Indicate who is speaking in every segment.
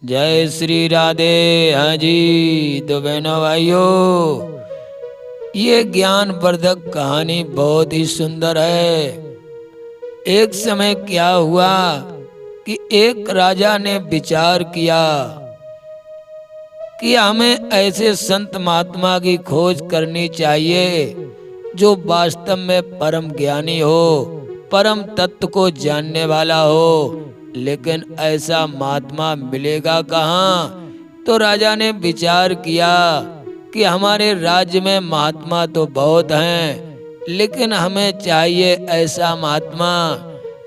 Speaker 1: जय श्री राधे। हाँ जी, तो बहनों भाइयों, ये ज्ञानवर्धक कहानी बहुत ही सुंदर है। एक समय क्या हुआ कि एक राजा ने विचार किया कि हमें ऐसे संत महात्मा की खोज करनी चाहिए जो वास्तव में परम ज्ञानी हो, परम तत्व को जानने वाला हो। लेकिन ऐसा महात्मा मिलेगा कहाँ? तो राजा ने विचार किया कि हमारे राज्य में महात्मा तो बहुत हैं, लेकिन हमें चाहिए ऐसा महात्मा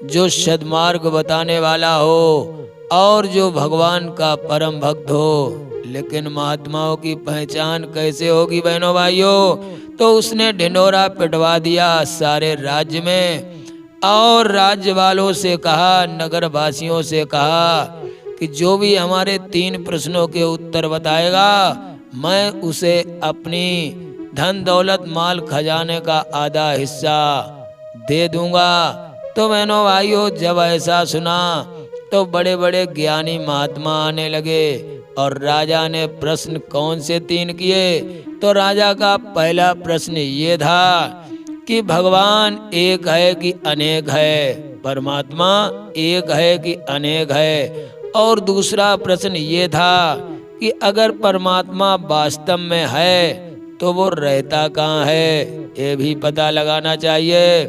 Speaker 1: जो सद्मार्ग बताने वाला हो और जो भगवान का परम भक्त हो। लेकिन महात्माओं की पहचान कैसे होगी बहनों भाइयों? तो उसने ढिंढोरा पिटवा दिया सारे राज्य में और राज्य वालों से कहा, नगर वासियों से कहा कि जो भी हमारे 3 प्रश्नों के उत्तर बताएगा, मैं उसे अपनी धन दौलत माल खजाने का आधा हिस्सा दे दूंगा। तो बहनों भाइयों, जब ऐसा सुना तो बड़े बड़े ज्ञानी महात्मा आने लगे और राजा ने प्रश्न कौन से 3 किए? तो राजा का पहला प्रश्न ये था कि भगवान एक है कि अनेक है, परमात्मा एक है कि अनेक है। और दूसरा प्रश्न ये था कि अगर परमात्मा वास्तव में है तो वो रहता कहाँ है, ये भी पता लगाना चाहिए।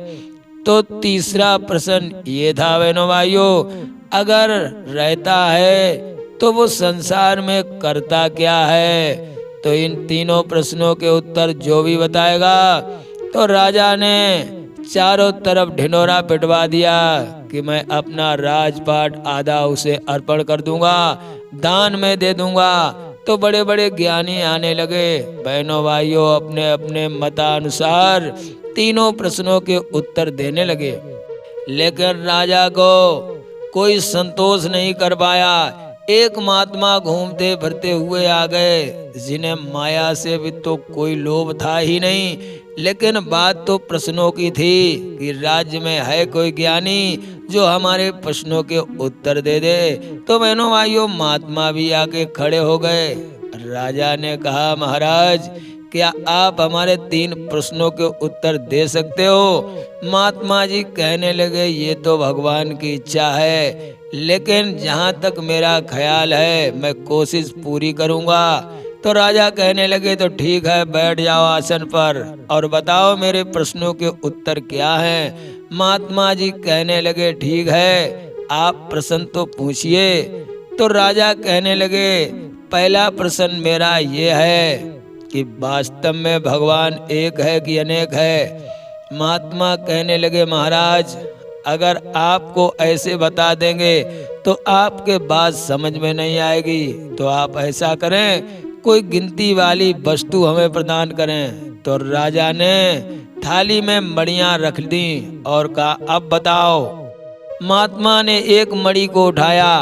Speaker 1: तो तीसरा प्रश्न ये था बहनों भाइयों, अगर रहता है तो वो संसार में करता क्या है? तो इन तीनों प्रश्नों के उत्तर जो भी बताएगा, तो राजा ने चारों तरफ ढिंढोरा पिटवा दिया कि मैं अपना राजपाट आधा उसे अर्पण कर दूंगा, दान में दे दूंगा। तो बड़े बड़े ज्ञानी आने लगे बहनों भाइयों, अपने अपने मतानुसार तीनों प्रश्नों के उत्तर देने लगे। लेकिन राजा को कोई संतोष नहीं कर पाया। एक महात्मा घूमते फिरते हुए आ गए, जिन्हें माया से भी तो कोई लोभ था ही नहीं, लेकिन बात तो प्रश्नों की थी कि राज्य में है कोई ज्ञानी जो हमारे प्रश्नों के उत्तर दे दे। तो बहनों भाइयों, महात्मा भी आके खड़े हो गए। राजा ने कहा, महाराज क्या आप हमारे 3 प्रश्नों के उत्तर दे सकते हो? महात्मा जी कहने लगे, ये तो भगवान की इच्छा है, लेकिन जहाँ तक मेरा ख्याल है मैं कोशिश पूरी करूँगा। तो राजा कहने लगे, तो ठीक है, बैठ जाओ आसन पर और बताओ मेरे प्रश्नों के उत्तर क्या हैं। महात्मा जी कहने लगे, ठीक है, आप प्रश्न तो पूछिए। तो राजा कहने लगे, पहला प्रश्न मेरा ये है कि वास्तव में भगवान एक है कि अनेक है? महात्मा कहने लगे, महाराज अगर आपको ऐसे बता देंगे तो आपके बात समझ में नहीं आएगी, तो आप ऐसा करें, कोई गिनती वाली वस्तु हमें प्रदान करें। तो राजा ने थाली में मड़ियाँ रख दी और कहा, अब बताओ। महात्मा ने एक मड़ी को उठाया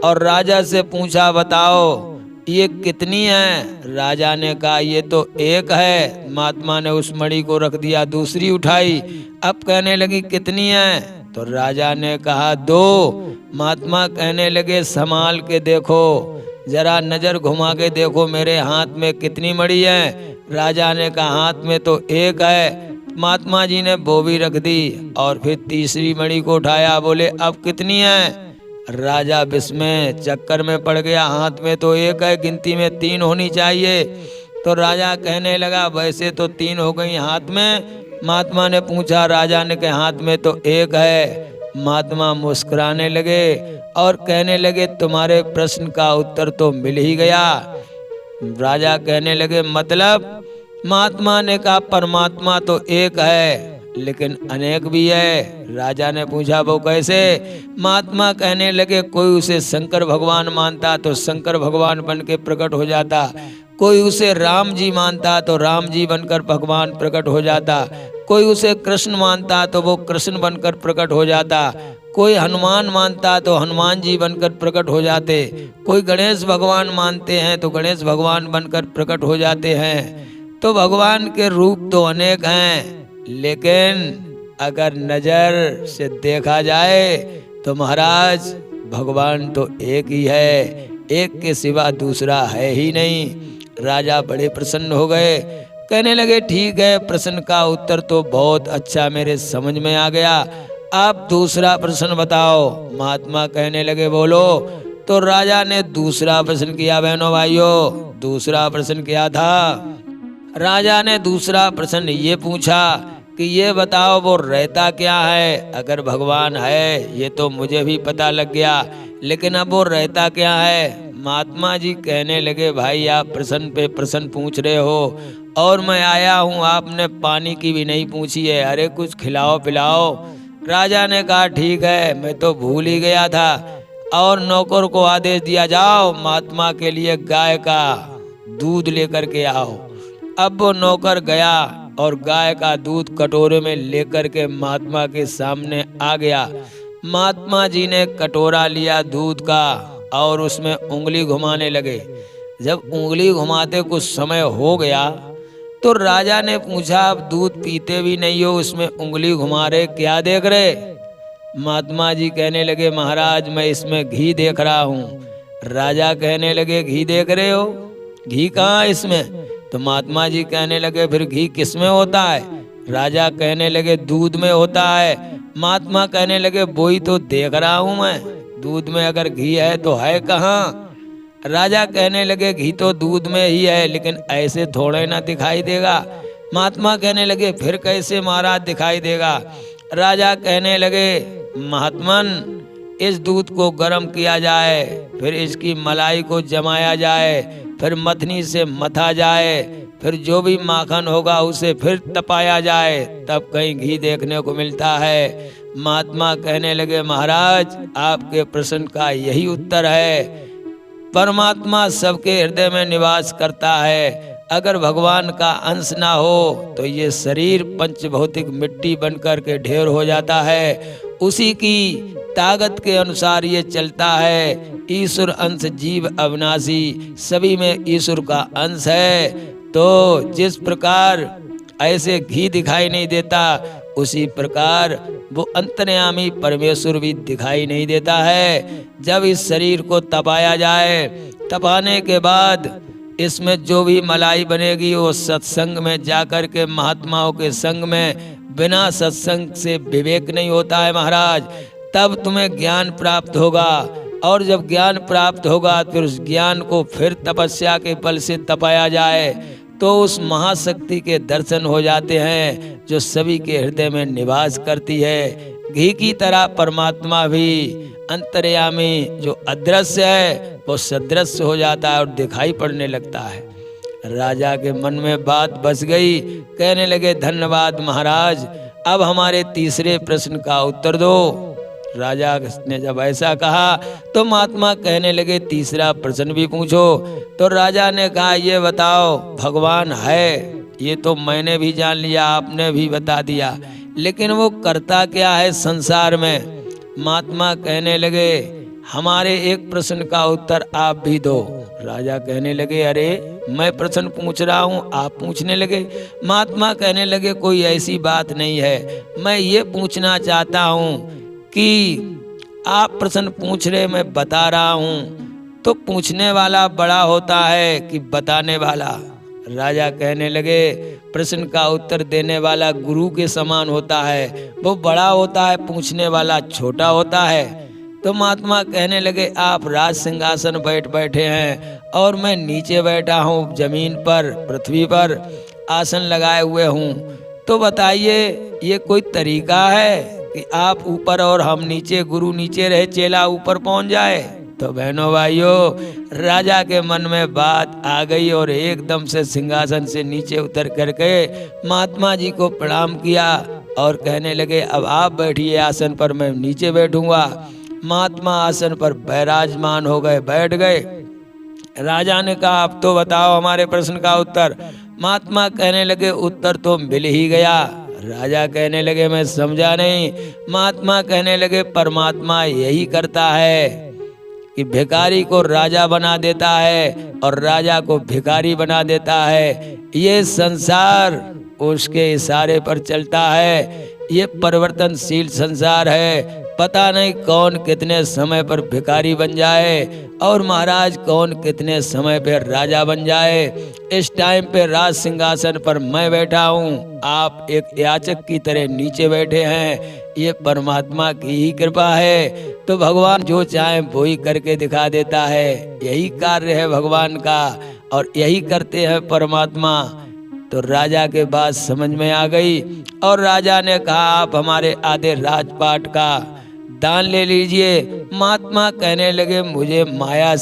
Speaker 1: और राजा से पूछा, बताओ ये कितनी है? राजा ने कहा, ये तो एक है। महात्मा ने उस मड़ी को रख दिया, दूसरी उठाई, अब कहने लगी, कितनी है? तो राजा ने कहा, 2। महात्मा कहने लगे, संभाल के देखो, जरा नजर घुमा के देखो मेरे हाथ में कितनी मड़ी है? राजा ने कहा, हाथ में तो एक है। महात्मा जी ने वो भी रख दी और फिर तीसरी मड़ी को उठाया, बोले अब कितनी है? राजा विस्मय चक्कर में पड़ गया, हाथ में तो एक है, गिनती में 3 होनी चाहिए। तो राजा कहने लगा, वैसे तो 3 हो गई हाथ में। महात्मा ने पूछा, राजा ने कहा, हाथ में तो एक है। महात्मा मुस्कुराने लगे और कहने लगे, तुम्हारे प्रश्न का उत्तर तो मिल ही गया। राजा कहने लगे, मतलब? महात्मा ने कहा, परमात्मा तो एक है लेकिन अनेक भी है। राजा ने पूछा, वो कैसे? महात्मा कहने लगे, कोई उसे शंकर भगवान मानता तो शंकर भगवान बन के प्रकट हो जाता, कोई उसे राम जी मानता तो राम जी बनकर भगवान प्रकट हो जाता, कोई उसे कृष्ण मानता तो वो कृष्ण बनकर प्रकट हो जाता, कोई हनुमान मानता तो हनुमान जी बनकर प्रकट हो जाते, कोई गणेश भगवान मानते हैं तो गणेश भगवान बनकर प्रकट हो जाते हैं। तो भगवान के रूप तो अनेक हैं, लेकिन अगर नजर से देखा जाए तो महाराज भगवान तो एक ही है, एक के सिवा दूसरा है ही नहीं। राजा बड़े प्रसन्न हो गए, कहने लगे ठीक है, प्रश्न का उत्तर तो बहुत अच्छा मेरे समझ में आ गया, आप दूसरा प्रश्न बताओ। महात्मा कहने लगे बोलो। तो राजा ने दूसरा प्रश्न किया। बहनों भाइयों, दूसरा प्रश्न क्या था? राजा ने दूसरा प्रश्न ये पूछा कि ये बताओ वो रहता क्या है? अगर भगवान है ये तो मुझे भी पता लग गया, लेकिन अब वो रहता क्या है? महात्मा जी कहने लगे भाई आप प्रश्न पे प्रश्न पूछ रहे हो और मैं आया हूँ, आपने पानी की भी नहीं पूछी है, अरे कुछ खिलाओ पिलाओ। राजा ने कहा ठीक है, मैं तो भूल ही गया था। और नौकर को आदेश दिया जाओ महात्मा के लिए गाय का दूध लेकर के आओ। अब वो नौकर गया और गाय का दूध कटोरे में लेकर के महात्मा के सामने आ गया। महात्मा जी ने कटोरा लिया दूध का और उसमें उंगली घुमाने लगे। जब उंगली घुमाते कुछ समय हो गया तो राजा ने पूछा आप दूध पीते भी नहीं हो, उसमें उंगली घुमा रहे, क्या देख रहे? महात्मा जी कहने लगे महाराज मैं इसमें घी देख रहा हूँ। राजा कहने लगे घी देख रहे हो? घी कहाँ इसमें? तो महात्मा जी कहने लगे फिर घी किस में होता है? राजा कहने लगे दूध में होता है। महात्मा कहने लगे वही तो देख रहा हूँ मैं, दूध में अगर घी है तो है कहाँ? राजा कहने लगे घी तो दूध में ही है, लेकिन ऐसे थोड़े ना दिखाई देगा। महात्मा कहने लगे फिर कैसे महाराज दिखाई देगा? राजा कहने लगे महात्मन इस दूध को गर्म किया जाए, फिर इसकी मलाई को जमाया जाए, फिर मथनी से मथा जाए, फिर जो भी माखन होगा उसे फिर तपाया जाए, तब कहीं घी देखने को मिलता है। महात्मा कहने लगे महाराज आपके प्रश्न का यही उत्तर है। परमात्मा सबके हृदय में निवास करता है। अगर भगवान का अंश ना हो तो ये शरीर पंचभौतिक मिट्टी बनकर के ढेर हो जाता है। उसी की ताकत के अनुसार ये चलता है। ईश्वर अंश जीव अविनाशी, सभी में ईश्वर का अंश है। तो जिस प्रकार ऐसे घी दिखाई नहीं देता, उसी प्रकार वो अंतर्यामी परमेश्वर भी दिखाई नहीं देता है। जब इस शरीर को तपाया जाए, तपाने के बाद इसमें जो भी मलाई बनेगी वो सत्संग में जाकर के महात्माओं के संग में, बिना सत्संग से विवेक नहीं होता है महाराज, तब तुम्हें ज्ञान प्राप्त होगा। और जब ज्ञान प्राप्त होगा फिर उस ज्ञान को फिर तपस्या के बल से तपाया जाए तो उस महाशक्ति के दर्शन हो जाते हैं जो सभी के हृदय में निवास करती है। घी की तरह परमात्मा भी अंतर्यामी जो अदृश्य है वो सदृश्य हो जाता है और दिखाई पड़ने लगता है। राजा के मन में बात बस गई, कहने लगे धन्यवाद महाराज, अब हमारे तीसरे प्रश्न का उत्तर दो। राजा ने जब ऐसा कहा तो महात्मा कहने लगे तीसरा प्रश्न भी पूछो। तो राजा ने कहा ये बताओ भगवान है ये तो मैंने भी जान लिया, आपने भी बता दिया, लेकिन वो करता क्या है संसार में? महात्मा कहने लगे हमारे एक प्रश्न का उत्तर आप भी दो। राजा कहने लगे अरे मैं प्रश्न पूछ रहा हूँ आप पूछने लगे। महात्मा कहने लगे कोई ऐसी बात नहीं है, मैं ये पूछना चाहता हूँ कि आप प्रश्न पूछ रहे मैं बता रहा हूँ, तो पूछने वाला बड़ा होता है कि बताने वाला? राजा कहने लगे प्रश्न का उत्तर देने वाला गुरु के समान होता है, वो बड़ा होता है, पूछने वाला छोटा होता है। तो महात्मा कहने लगे आप राज सिंहासन बैठे हैं और मैं नीचे बैठा हूँ जमीन पर, पृथ्वी पर आसन लगाए हुए हूँ, तो बताइए ये कोई तरीका है कि आप ऊपर और हम नीचे, गुरु नीचे रहे चेला ऊपर पहुंच जाए? तो बहनों भाइयों राजा के मन में बात आ गई और एकदम से सिंहासन से नीचे उतर करके महात्मा जी को प्रणाम किया और कहने लगे अब आप बैठिए आसन पर, मैं नीचे बैठूंगा। महात्मा आसन पर विराजमान हो गए, बैठ गए। राजा ने कहा अब तो बताओ हमारे प्रश्न का उत्तर। महात्मा कहने लगे उत्तर तो मिल ही गया। राजा कहने लगे मैं समझा नहीं। महात्मा कहने लगे परमात्मा यही करता है कि भिखारी को राजा बना देता है और राजा को भिखारी बना देता है। ये संसार उसके इशारे पर चलता है। ये परिवर्तनशील संसार है। पता नहीं कौन कितने समय पर भिखारी बन जाए और महाराज कौन कितने समय पर राजा बन जाए। इस टाइम पे राज सिंहासन पर मैं बैठा हूँ, आप एक याचक की तरह नीचे बैठे हैं। ये परमात्मा की ही कृपा है। तो भगवान जो चाहे वो ही करके दिखा देता है। यही कार्य है भगवान का और यही करते हैं परमात्मा। तो राजा के बात समझ में आ गई और राजा ने कहा आप हमारे आधे राजपाट का दान ले लीजिए। महात्मा कहने लगे मुझे माया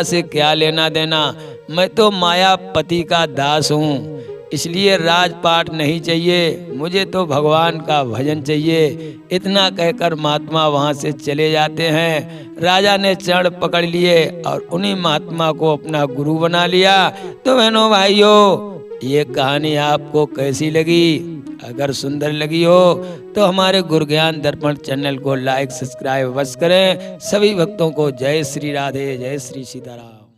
Speaker 1: से क्या लेना देना, मैं तो मायापति का दास हूँ, इसलिए राजपाट नहीं चाहिए, मुझे तो भगवान का भजन चाहिए। इतना कहकर महात्मा वहाँ से चले जाते हैं। राजा ने चरण पकड़ लिए और उन्हीं महात्मा को अपना गुरु बना लिया। तो बहनों भाइयों, ये कहानी आपको कैसी लगी? अगर सुंदर लगी हो तो हमारे गुरु ज्ञान दर्पण चैनल को लाइक सब्सक्राइब अवश्य करें। सभी भक्तों को जय श्री राधे, जय श्री सीताराम।